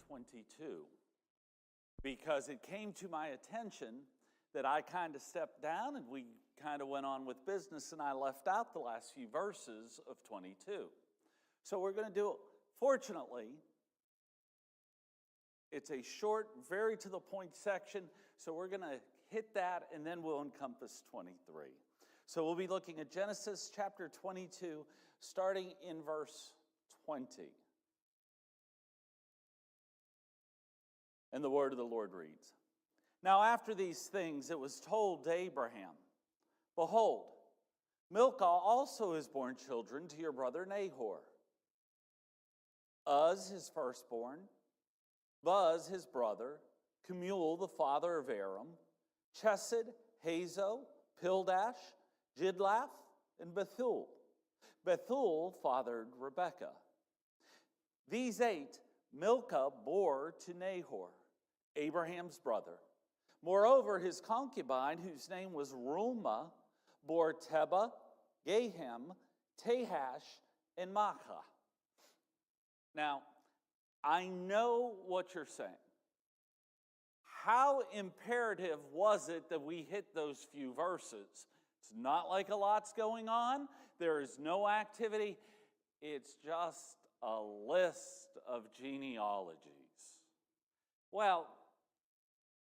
22, because it came to my attention that I kind of stepped down and we kind of went on with business, and I left out the last few verses of 22. So we're going to do it. Fortunately, it's a short, very to the point section, so we're going to hit that and then we'll encompass 23. So we'll be looking at Genesis chapter 22, starting in verse 20. And the word of the Lord reads, "Now after these things it was told to Abraham, Behold, Milcah also has borne children to your brother Nahor. Uz his firstborn, Buz his brother, Kemuel the father of Aram, Chesed, Hazo, Pildash, Jidlaph, and Bethuel. Bethuel fathered Rebekah. These 8 Milcah bore to Nahor, Abraham's brother. Moreover, his concubine, whose name was Reumah, bore Tebah, Gahem, Tahash, and Maachah." Now, I know what you're saying. How imperative was it that we hit those few verses? It's not like a lot's going on. There is no activity. It's just a list of genealogies. Well,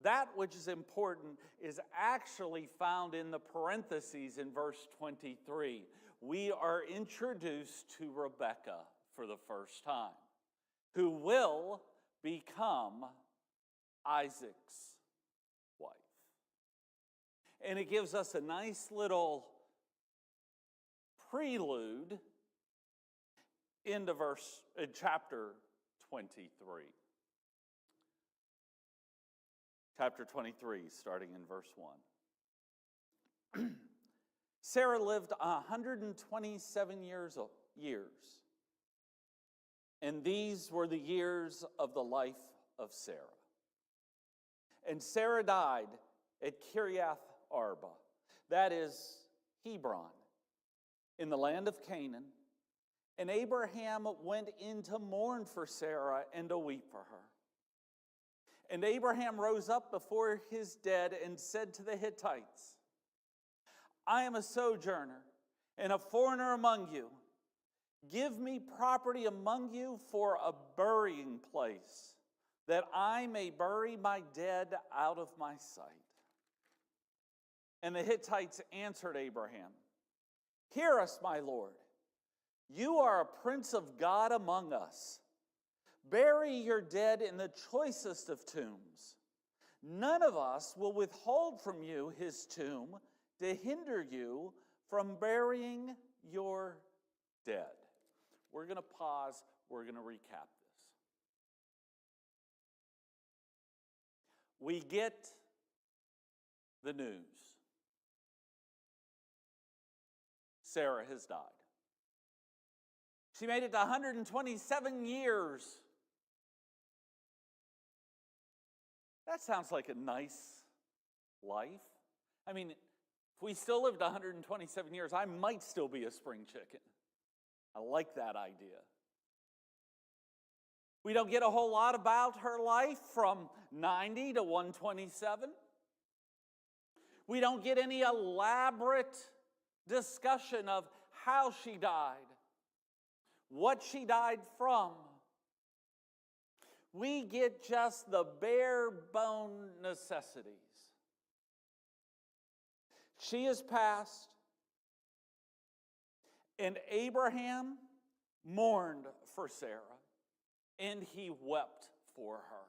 that which is important is actually found in the parentheses in verse 23. We are introduced to Rebekah for the first time, who will become Isaac's wife. And it gives us a nice little prelude into chapter 23. Chapter 23, starting in verse 1. Sarah lived 127 years, and these were the years of the life of Sarah. And Sarah died at Kiriath Arba, that is Hebron, in the land of Canaan. And Abraham went in to mourn for Sarah and to weep for her. And Abraham rose up before his dead and said to the Hittites, "I am a sojourner and a foreigner among you. Give me property among you for a burying place, that I may bury my dead out of my sight." And the Hittites answered Abraham, "Hear us, my lord. You are a prince of God among us. Bury your dead in the choicest of tombs. None of us will withhold from you his tomb to hinder you from burying your dead." We're going to pause. We're going to recap this. We get the news. Sarah has died. She made it to 127 years. That sounds like a nice life. I mean, if we still lived 127 years, I might still be a spring chicken. I like that idea. We don't get a whole lot about her life from 90 to 127. We don't get any elaborate discussion of how she died, what she died from. We get just the bare bone necessities. She is passed, and Abraham mourned for Sarah, and he wept for her.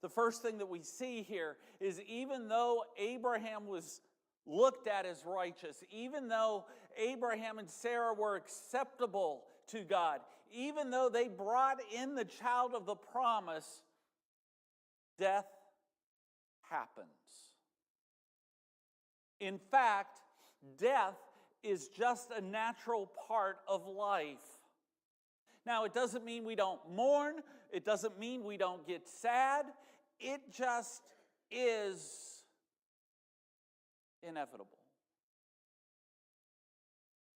The first thing that we see here is, even though Abraham was looked at as righteous, even though Abraham and Sarah were acceptable to God, even though they brought in the child of the promise, death happens. In fact, death is just a natural part of life. Now, it doesn't mean we don't mourn. It doesn't mean we don't get sad. It just is inevitable.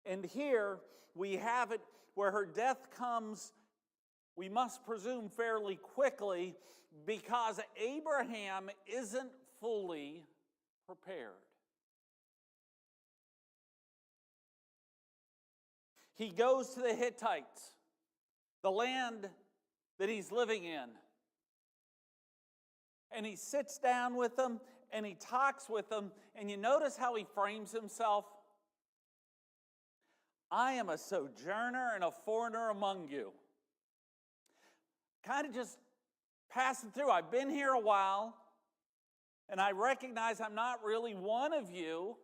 And here we have it where her death comes we must presume fairly quickly, because Abraham isn't fully prepared. He goes to the Hittites, the land that he's living in, and he sits down with them and he talks with them, and you notice how he frames himself? I am a sojourner and a foreigner among you. Kind of just passing through. I've been here a while, and I recognize I'm not really one of you,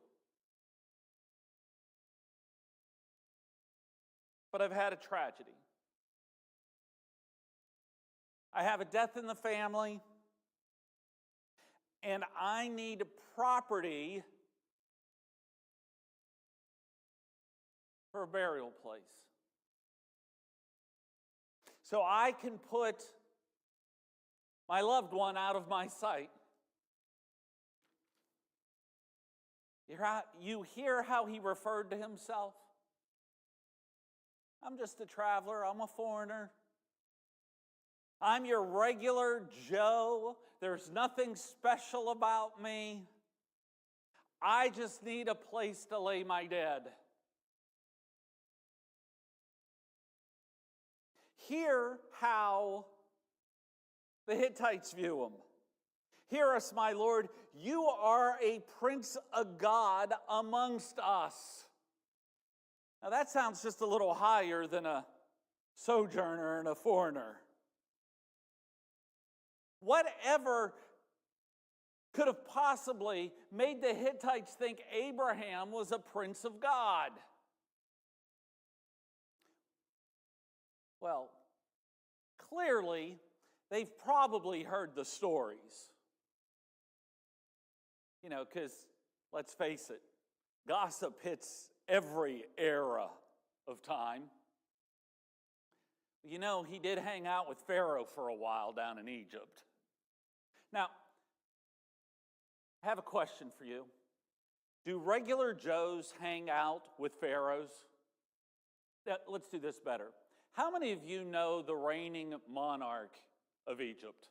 but I've had a tragedy. I have a death in the family, and I need property for a burial place. So I can put my loved one out of my sight. You hear how he referred to himself? I'm just a traveler. I'm a foreigner. I'm your regular Joe. There's nothing special about me. I just need a place to lay my dead. Hear how the Hittites view him. Hear us, my Lord. You are a prince of God amongst us. Now that sounds just a little higher than a sojourner and a foreigner. Whatever could have possibly made the Hittites think Abraham was a prince of God? Well, clearly, they've probably heard the stories. You know, because, let's face it, gossip hits every era of time. You know, he did hang out with Pharaoh for a while down in Egypt. Now, I have a question for you. Do regular Joes hang out with pharaohs? Let's do this better. How many of you know the reigning monarch of Egypt?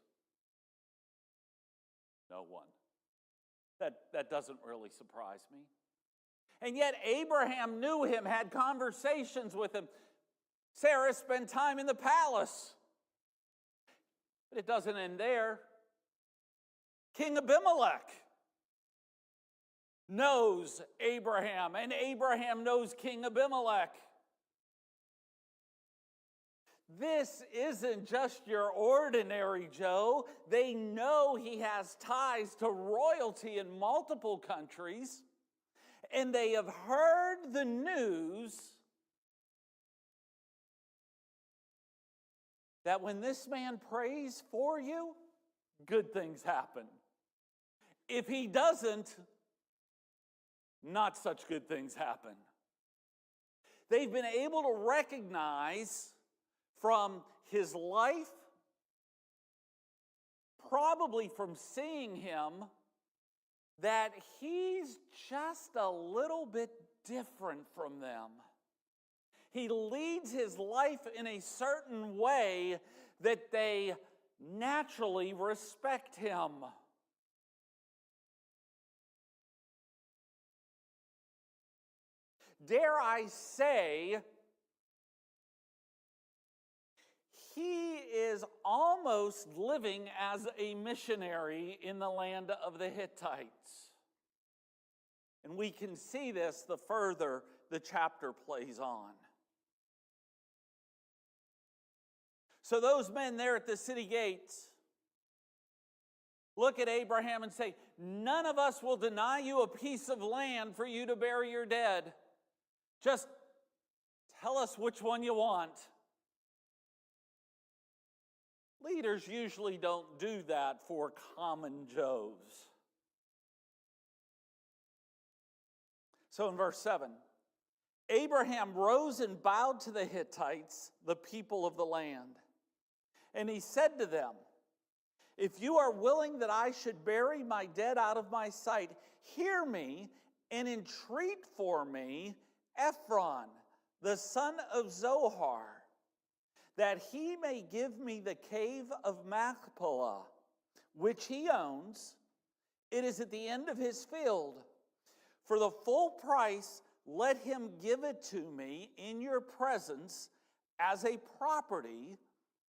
No one. That doesn't really surprise me. And yet Abraham knew him, had conversations with him. Sarah spent time in the palace. But it doesn't end there. King Abimelech knows Abraham, and Abraham knows King Abimelech. This isn't just your ordinary Joe. They know he has ties to royalty in multiple countries, and they have heard the news that when this man prays for you, good things happen. If he doesn't, not such good things happen. They've been able to recognize from his life, probably from seeing him, that he's just a little bit different from them. He leads his life in a certain way that they naturally respect him. Dare I say, he is almost living as a missionary in the land of the Hittites. And we can see this the further the chapter plays on. So those men there at the city gates look at Abraham and say, none of us will deny you a piece of land for you to bury your dead. Just tell us which one you want. Leaders usually don't do that for common Joes. So in verse 7, Abraham rose and bowed to the Hittites, the people of the land. And he said to them, if you are willing that I should bury my dead out of my sight, hear me and entreat for me Ephron, the son of Zohar, that he may give me the cave of Machpelah, which he owns. It is at the end of his field. For the full price, let him give it to me in your presence as a property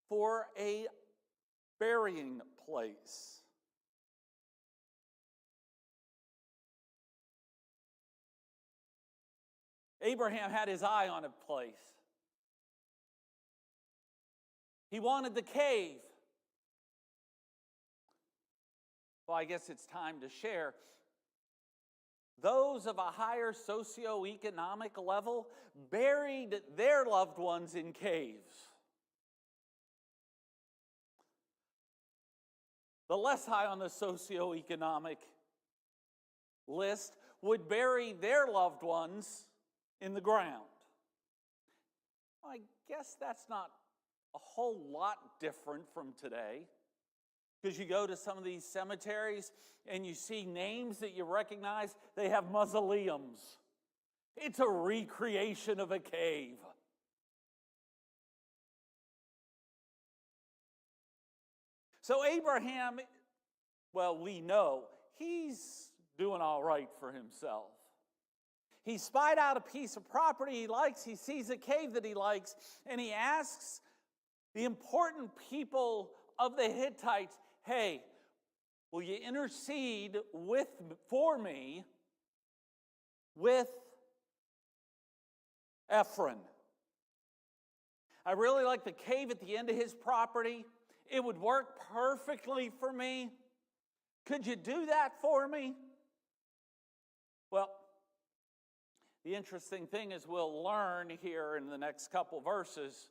for a burying place. Abraham had his eye on a place. He wanted the cave. Well, I guess it's time to share. Those of a higher socioeconomic level buried their loved ones in caves. The less high on the socioeconomic list would bury their loved ones in the ground. Well, I guess that's not a whole lot different from today. Because you go to some of these cemeteries and you see names that you recognize, they have mausoleums. It's a recreation of a cave. So Abraham, well, we know he's doing all right for himself. He spied out a piece of property he likes, he sees a cave that he likes, and he asks the important people of the Hittites, hey, will you intercede for me with Ephron? I really like the cave at the end of his property. It would work perfectly for me. Could you do that for me? Well, the interesting thing is we'll learn here in the next couple verses,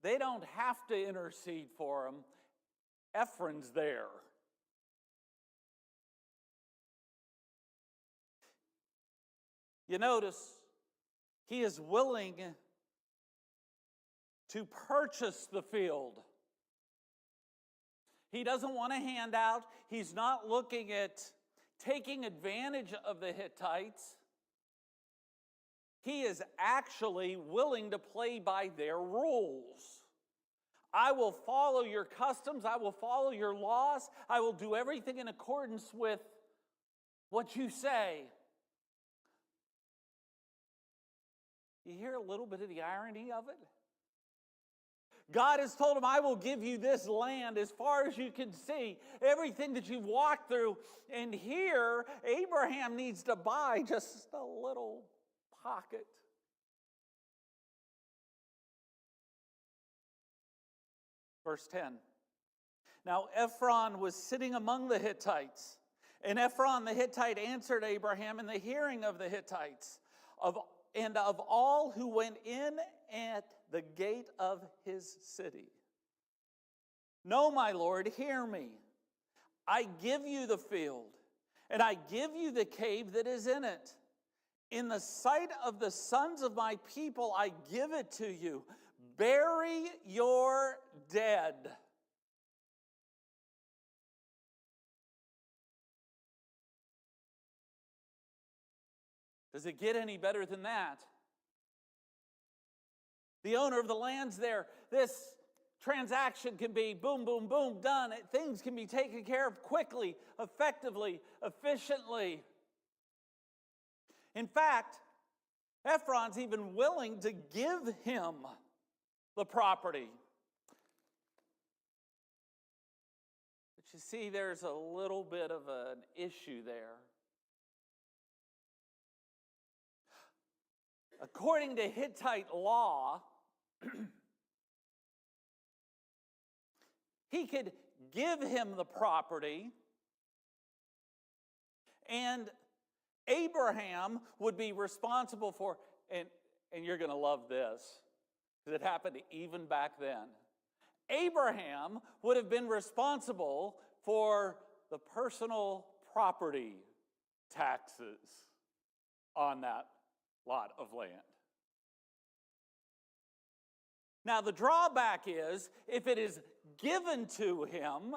they don't have to intercede for him. Ephron's there. You notice he is willing to purchase the field. He doesn't want a handout. He's not looking at taking advantage of the Hittites. He is actually willing to play by their rules. I will follow your customs. I will follow your laws. I will do everything in accordance with what you say. You hear a little bit of the irony of it? God has told him, I will give you this land as far as you can see, everything that you've walked through. And here, Abraham needs to buy just a little pocket. Verse 10. Now Ephron was sitting among the Hittites, and Ephron the Hittite answered Abraham in the hearing of the Hittites, and of all who went in at the gate of his city. No, my Lord, hear me. I give you the field, and I give you the cave that is in it. In the sight of the sons of my people, I give it to you. Bury your dead. Does it get any better than that? The owner of the land's there. This transaction can be boom, boom, boom, done. Things can be taken care of quickly, effectively, efficiently. In fact, Ephron's even willing to give him the property. But you see, there's a little bit of an issue there. According to Hittite law, he could give him the property, and Abraham would be responsible for, and you're going to love this, because it happened even back then. Abraham would have been responsible for the personal property taxes on that lot of land. Now, the drawback is, if it is given to him,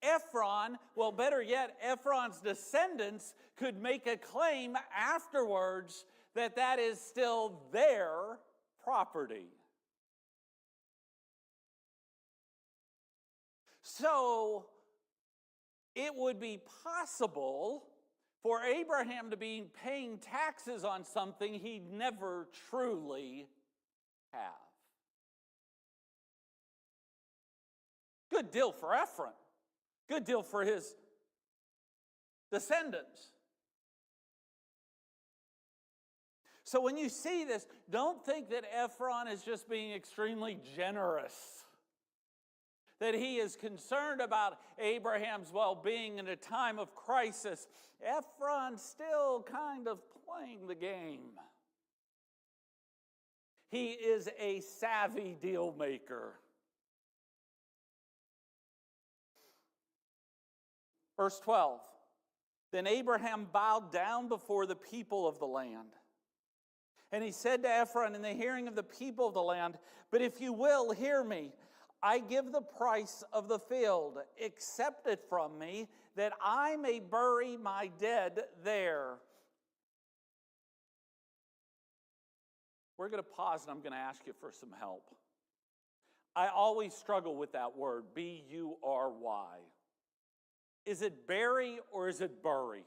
Ephron, well, better yet, Ephron's descendants could make a claim afterwards that that is still their property. So it would be possible for Abraham to be paying taxes on something he'd never truly have. Good deal for Ephron. Good deal for his descendants. So when you see this, don't think that Ephron is just being extremely generous, that he is concerned about Abraham's well-being in a time of crisis. Ephron's still kind of playing the game. He is a savvy deal maker. Verse 12, then Abraham bowed down before the people of the land. And he said to Ephron in the hearing of the people of the land, but if you will, hear me. I give the price of the field. Accept it from me, that I may bury my dead there. We're going to pause, and I'm going to ask you for some help. I always struggle with that word, B-U-R-Y. Is it bury or is it bury?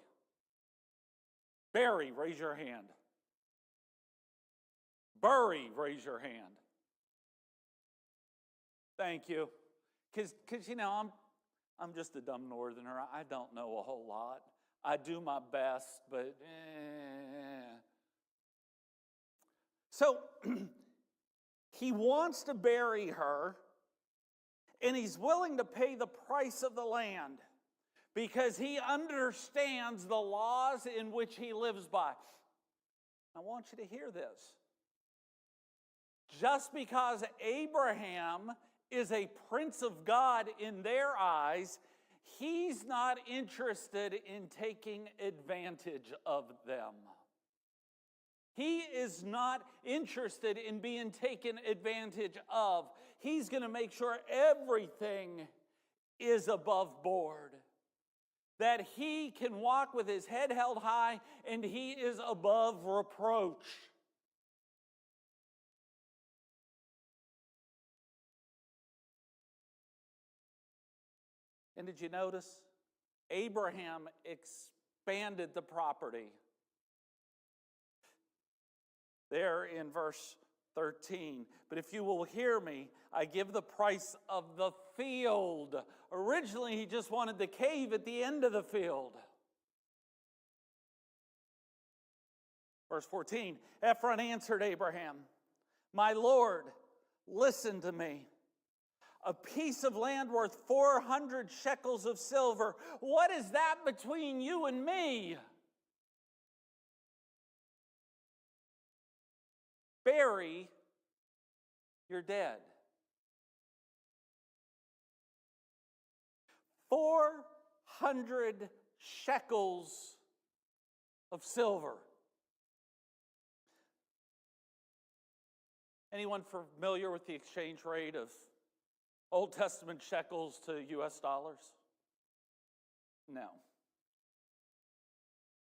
Bury, raise your hand. Bury, raise your hand. Thank you. Because you know, I'm just a dumb northerner. I don't know a whole lot. I do my best, but So, he wants to bury her, and he's willing to pay the price of the land because he understands the laws in which he lives by. I want you to hear this. Just because Abraham is a prince of God in their eyes, he's not interested in taking advantage of them. He is not interested in being taken advantage of. He's going to make sure everything is above board. That he can walk with his head held high and he is above reproach. And did you notice? Abraham expanded the property. There in verse 13, but if you will hear me, I give the price of the field. Originally, he just wanted the cave at the end of the field. Verse 14, Ephron answered Abraham, my Lord, listen to me. A piece of land worth 400 shekels of silver. What is that between you and me? Bury your dead. 400 shekels of silver. Anyone familiar with the exchange rate of Old Testament shekels to US dollars? No.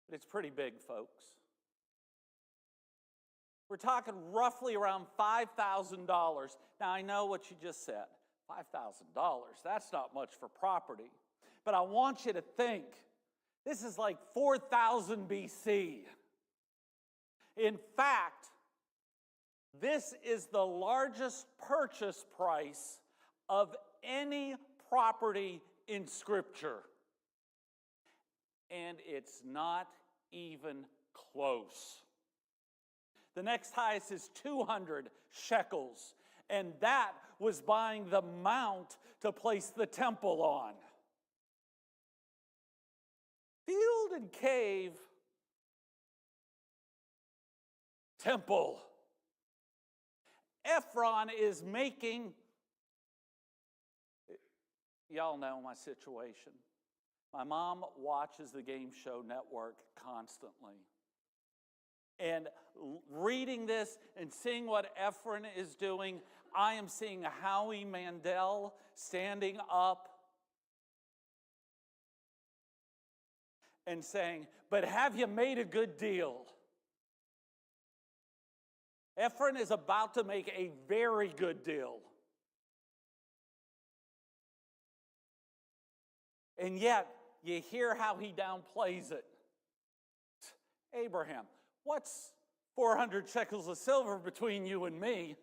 But it's pretty big, folks. We're talking roughly around $5,000. Now, I know what you just said. $5,000, that's not much for property. But I want you to think, this is like 4000 BC. In fact, this is the largest purchase price of any property in Scripture. And it's not even close. The next highest is 200 shekels, and that was buying the mount to place the temple on. Field and cave, temple. Ephron is making, y'all know my situation. My mom watches the Game Show Network constantly. And reading this and seeing what Ephron is doing, I am seeing Howie Mandel standing up and saying, but have you made a good deal? Ephron is about to make a very good deal. And yet, you hear how he downplays it. Abraham, what's 400 shekels of silver between you and me?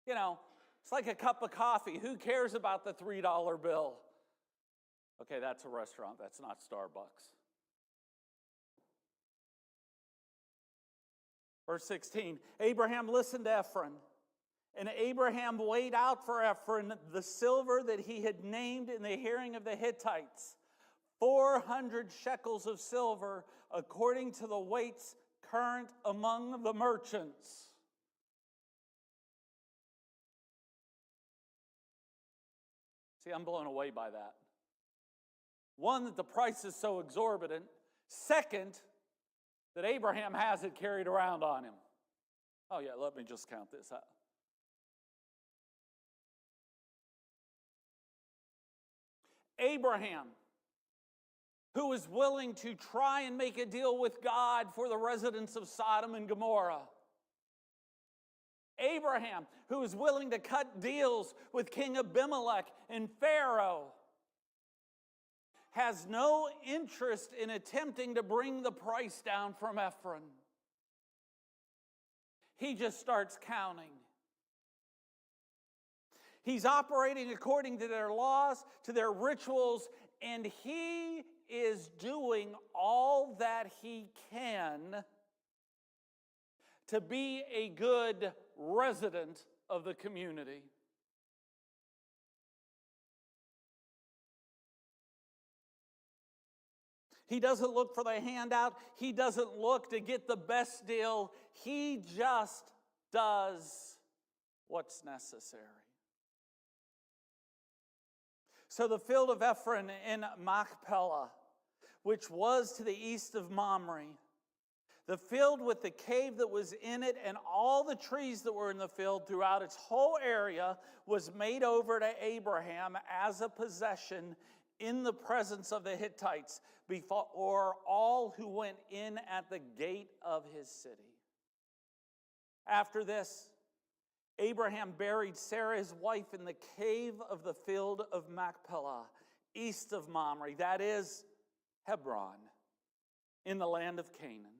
You know, it's like a cup of coffee. Who cares about the $3 bill? Okay, that's a restaurant. That's not Starbucks. Verse 16, Abraham listened to Ephron, and Abraham weighed out for Ephron the silver that he had named in the hearing of the Hittites, 400 shekels of silver, according to the weights current among the merchants. See, I'm blown away by that. One, that the price is so exorbitant. Second, that Abraham has it carried around on him. Oh yeah, let me just count this out. Abraham, who was willing to try and make a deal with God for the residents of Sodom and Gomorrah. Abraham, who was willing to cut deals with King Abimelech and Pharaoh, has no interest in attempting to bring the price down from Ephron. He just starts counting. He's operating according to their laws, to their rituals, and he is doing all that he can to be a good resident of the community. He doesn't look for the handout. He doesn't look to get the best deal. He just does what's necessary. So the field of Ephron in Machpelah, which was to the east of Mamre, the field with the cave that was in it and all the trees that were in the field throughout its whole area, was made over to Abraham as a possession in the presence of the Hittites before all who went in at the gate of his city. After this, Abraham buried Sarah, his wife, in the cave of the field of Machpelah, east of Mamre, that is, Hebron, in the land of Canaan.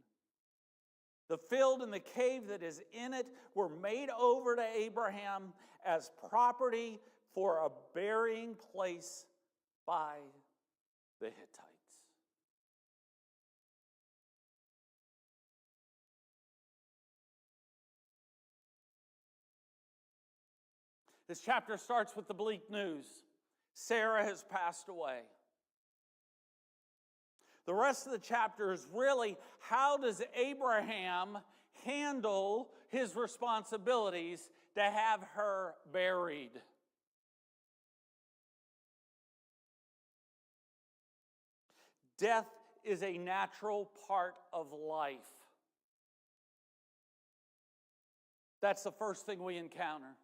The field and the cave that is in it were made over to Abraham as property for a burying place by the Hittites. This chapter starts with the bleak news. Sarah has passed away. The rest of the chapter is really, how does Abraham handle his responsibilities to have her buried? Death is a natural part of life. That's the first thing we encounter.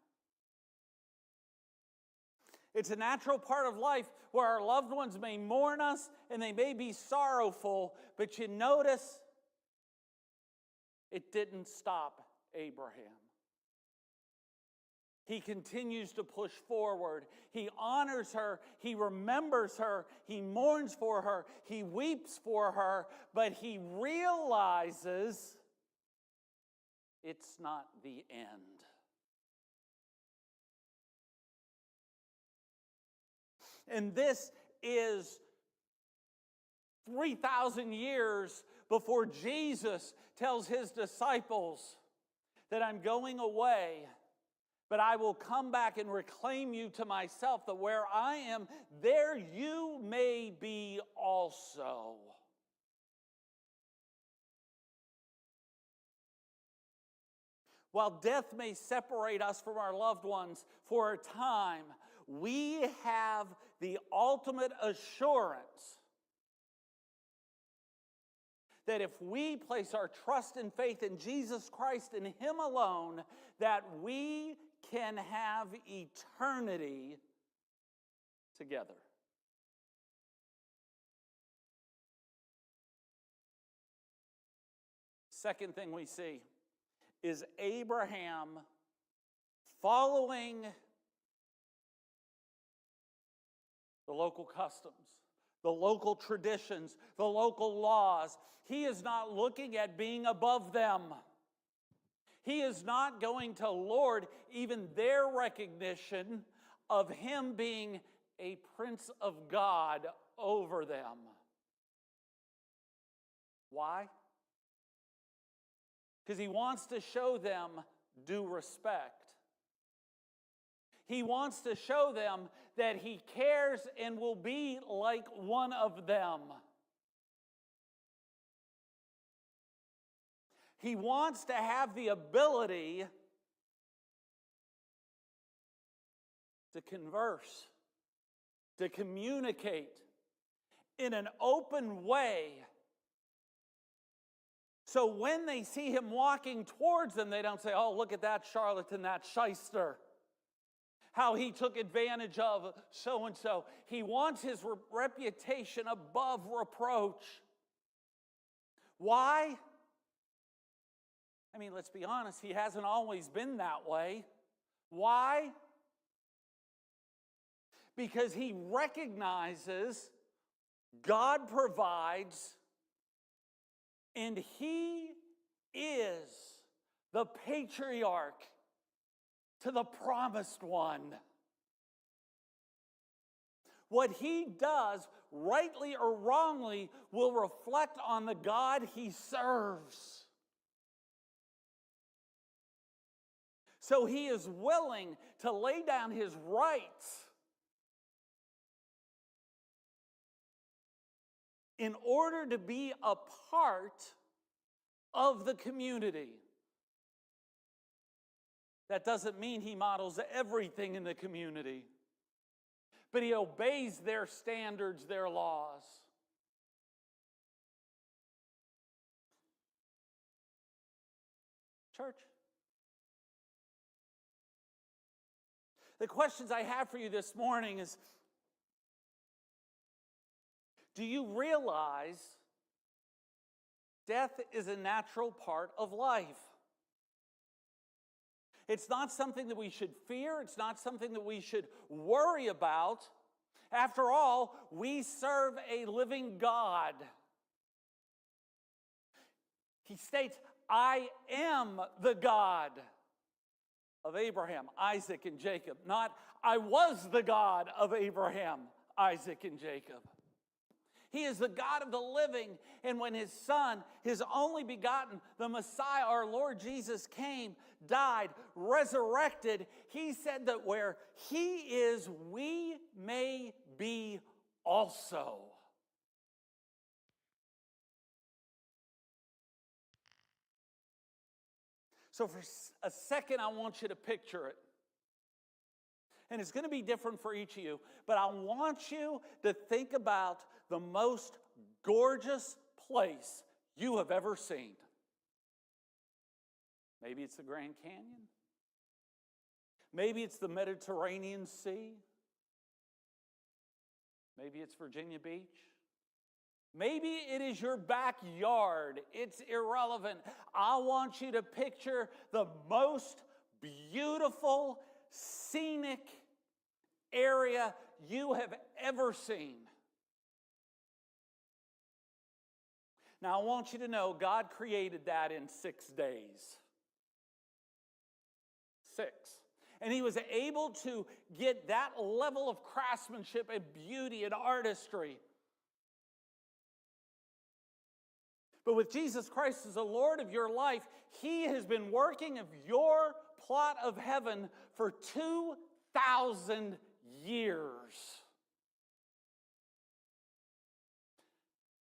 It's a natural part of life where our loved ones may mourn us and they may be sorrowful, but you notice it didn't stop Abraham. He continues to push forward. He honors her. He remembers her. He mourns for her. He weeps for her, but he realizes it's not the end. And this is 3,000 years before Jesus tells his disciples that I'm going away, but I will come back and reclaim you to myself, that where I am, there you may be also. While death may separate us from our loved ones for a time, we have the ultimate assurance that if we place our trust and faith in Jesus Christ and Him alone, that we can have eternity together. Second thing we see, is Abraham following the local customs, the local traditions, the local laws. He is not looking at being above them. He is not going to lord even their recognition of him being a prince of God over them. Why? Because he wants to show them due respect. He wants to show them that he cares and will be like one of them. He wants to have the ability to converse, to communicate in an open way. So when they see him walking towards them, they don't say, oh, look at that charlatan, that shyster. How he took advantage of so-and-so. He wants his reputation above reproach. Why? I mean, let's be honest, he hasn't always been that way. Why? Because he recognizes God provides, and he is the patriarch to the promised one. What he does, rightly or wrongly, will reflect on the God he serves. So he is willing to lay down his rights in order to be a part of the community. That doesn't mean he models everything in the community, but he obeys their standards, their laws. Church, the questions I have for you this morning is, do you realize death is a natural part of life? It's not something that we should fear. It's not something that we should worry about. After all, we serve a living God. He states, I am the God of Abraham, Isaac, and Jacob. Not, I was the God of Abraham, Isaac, and Jacob. He is the God of the living. And when his Son, his only begotten, the Messiah, our Lord Jesus, came, died, resurrected, he said that where he is, we may be also. So for a second, I want you to picture it. And it's going to be different for each of you, but I want you to think about the most gorgeous place you have ever seen. Maybe it's the Grand Canyon. Maybe it's the Mediterranean Sea. Maybe it's Virginia Beach. Maybe it is your backyard. It's irrelevant. I want you to picture the most beautiful, scenic area you have ever seen. Now, I want you to know God created that in 6 days. 6. And he was able to get that level of craftsmanship and beauty and artistry. But with Jesus Christ as the Lord of your life, he has been working of your plot of heaven for 2,000 years.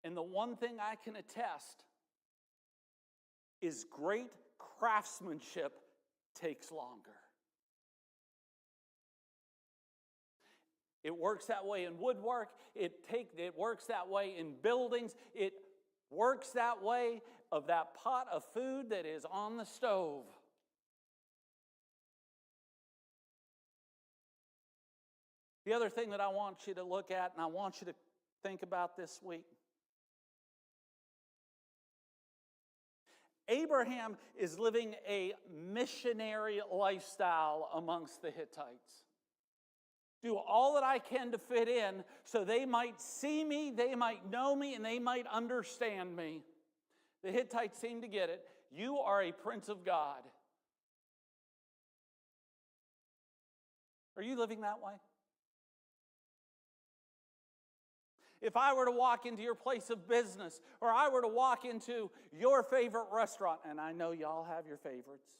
And the one thing I can attest is great craftsmanship takes longer. It works that way in woodwork. It works that way in buildings. It works that way of that pot of food that is on the stove. The other thing that I want you to look at, and I want you to think about this week, Abraham is living a missionary lifestyle amongst the Hittites. Do all that I can to fit in so they might see me, they might know me, and they might understand me. The Hittites seem to get it. You are a prince of God. Are you living that way? If I were to walk into your place of business, or I were to walk into your favorite restaurant, and I know y'all have your favorites.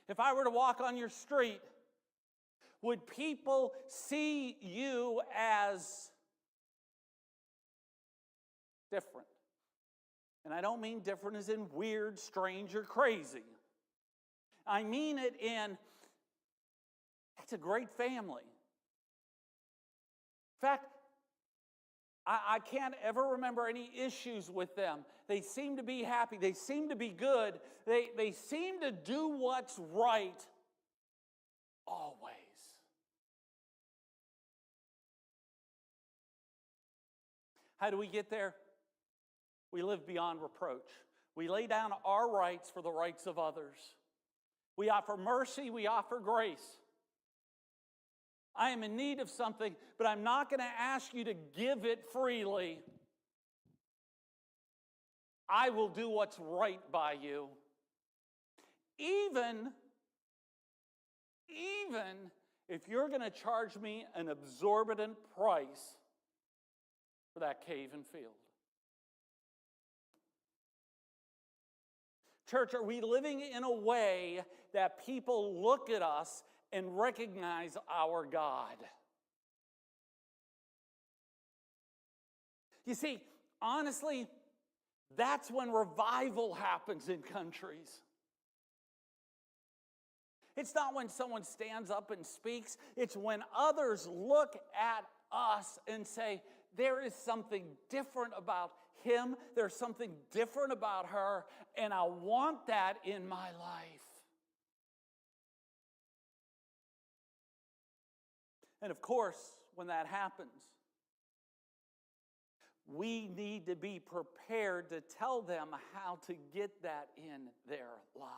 If I were to walk on your street, would people see you as different? And I don't mean different as in weird, strange, or crazy. I mean it in, it's a great family. In fact, I can't ever remember any issues with them. They seem to be happy. They seem to be good. They seem to do what's right always. How do we get there? We live beyond reproach. We lay down our rights for the rights of others. We offer mercy. We offer grace. I am in need of something, but I'm not going to ask you to give it freely. I will do what's right by you. Even if you're going to charge me an exorbitant price for that cave and field. Church, are we living in a way that people look at us and recognize our God? You see, honestly, that's when revival happens in countries. It's not when someone stands up and speaks. It's when others look at us and say, there is something different about him. There's something different about her, and I want that in my life. And of course, when that happens, we need to be prepared to tell them how to get that in their lives.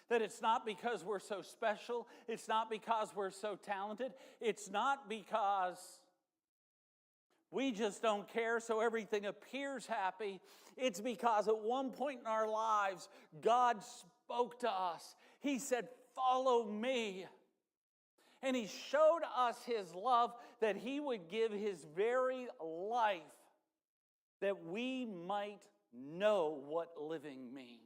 That it's not because we're so special. It's not because we're so talented. It's not because we just don't care so everything appears happy. It's because at one point in our lives, God spoke to us. He said, "Follow me." And he showed us his love, that he would give his very life that we might know what living means.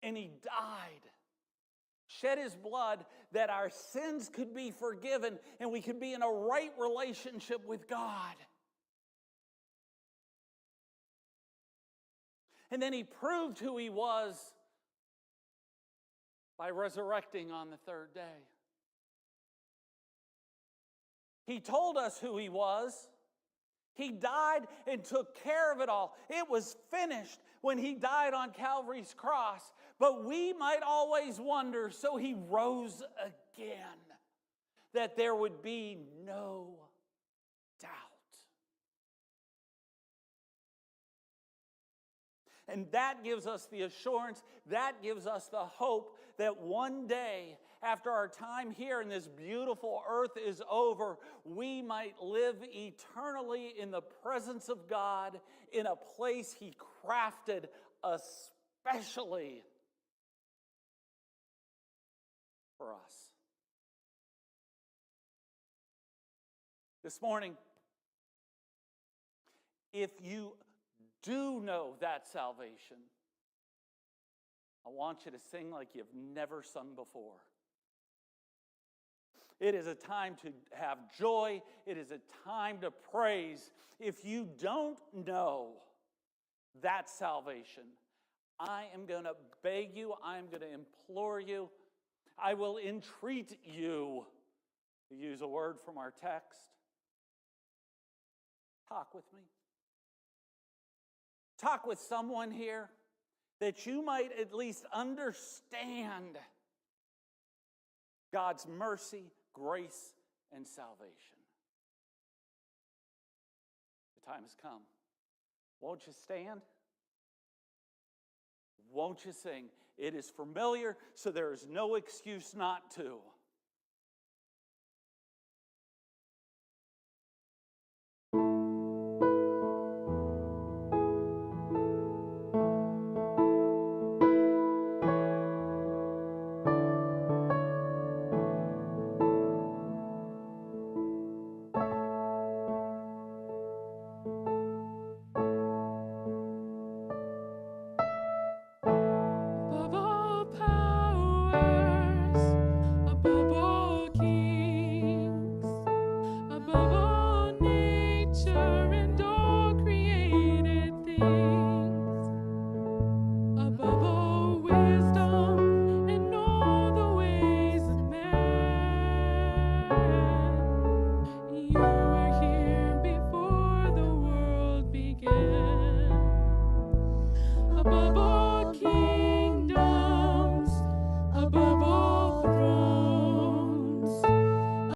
And he died, shed his blood, that our sins could be forgiven and we could be in a right relationship with God. And then he proved who he was by resurrecting on the third day. He told us who he was. He died and took care of it all. It was finished when he died on Calvary's cross. But we might always wonder, so he rose again, that there would be no doubt. And that gives us the assurance, that gives us the hope that one day, after our time here in this beautiful earth is over, we might live eternally in the presence of God in a place he crafted especially for us. This morning, if you do know that salvation, I want you to sing like you've never sung before. It is a time to have joy. It is a time to praise. If you don't know that salvation, I am going to beg you, I am going to implore you, I will entreat you, to use a word from our text. Talk with me. Talk with someone here that you might at least understand God's mercy, grace, and salvation. time has come. Won't you stand? Won't you sing? It is familiar, so there is no excuse not to. Above all